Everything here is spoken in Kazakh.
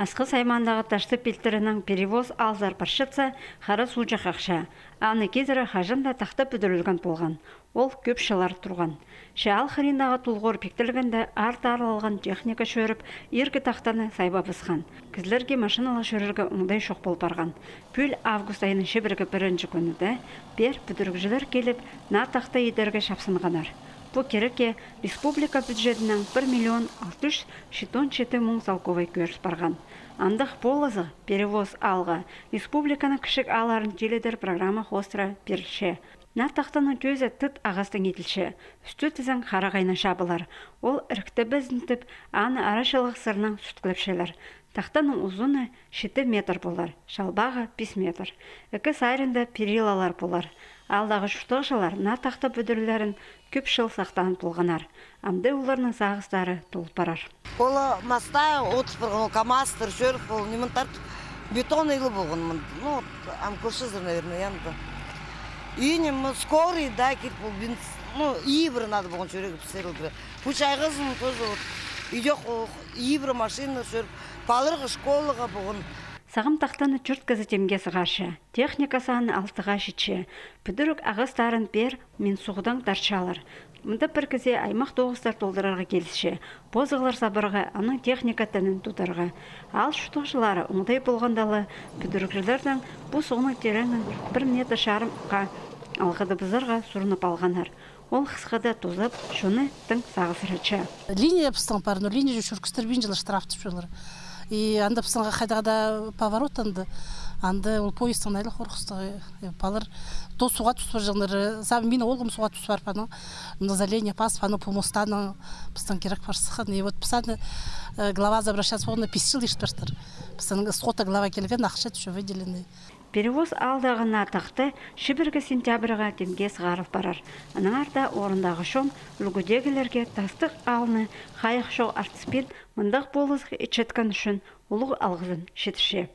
Асқы саймандағы ташты пилтерінің перевоз алзар паршытса, қара сужа қақша. Аны кезірі хажында тақта бүдірілген болған. Ол көп шылар тұрған. Шаал қыриндағы тұлғыр пектілгенді арты аралған техника шөріп, ергі тақтаны сайба бысқан. Кізлерге машиналы шөрірге ұңдай шоқ бол барған. Пүл август айының шебіргі бірінші күніде бер бүдіргжілер келіп, на тақта едерге шапсынғанар. Бұл кереке республика бюджетінің 1 миллион 667 мың салковай көріс барған. Андық болызы перевоз алға республиканы кішік аларын теледер программа хостыра берілші. Нартақтаны төзі тұт ағастың етілші. Үсті тізін қарағайны шабылар. Ол ірікті бізінтіп, аны арашылық сырның сүткіліпшелер. Тақтаның ұзыны 7 метр болар, шалбағы 5 метр. Үкі сайрында перилалар болар. Алдағы шүртіғшылар на тақта бүдірлерін көп шыл сақтанып болғанар. Амды оларының сағыстары толып барар. Ола маста отпырған, камастыр, шөріп бол, немін тартып, бетон илы болған. Ну, ам көршізір, наверное, янды. Үйінем, скорый, да, кет бол, ну, ибір надо болған шөрегі пісерілді. Пучай қызым, тоже, үйдек ибір машина шөріп, балырғы школыға болған. Сағым тақтаны чүрт газетемге сығашы, техника саны алтыға шетші. Бүдірік ағыстарын бер мен суғыдан дарчалар. Мұнда бір кізе аймақ тоғыстар толдырарға келісші. Бозығылар сабырға, аның техника тәнін тұтарға. Ал шүтіғшылары ұңдай болғандалы бүдірікшілердің бұл соғының тереңін 1 метр шарымға алғыды бұзарға сұрынып алғанар. Ол қысқада тозып, шуны тың сағысырычы. Линия пыстың бар, но линия жүркістер бен жылы штрафты шөлір. И анда пысынға қайдағада поворот анды ол поездың айлы қорқысты. Балыр то суға түс бар жағыныр. Сабы мені олғым суға түс бар паның. Назаление пас, паның помостаның пыстың керек барсықын. И вот пысаны глава забращаться болғанда 5 жыл ештірстір. Пысының сқота глава келген ақша түші выделенный. Перевоз алдағына тақты шибіргі сентябрға темге сығарып барар. Аның арда орындағы шон үлгідегілерге тастық алыны қайық шоу артыспен мұндақ болызғы етшеткен үшін ұлық алғызын шетіше.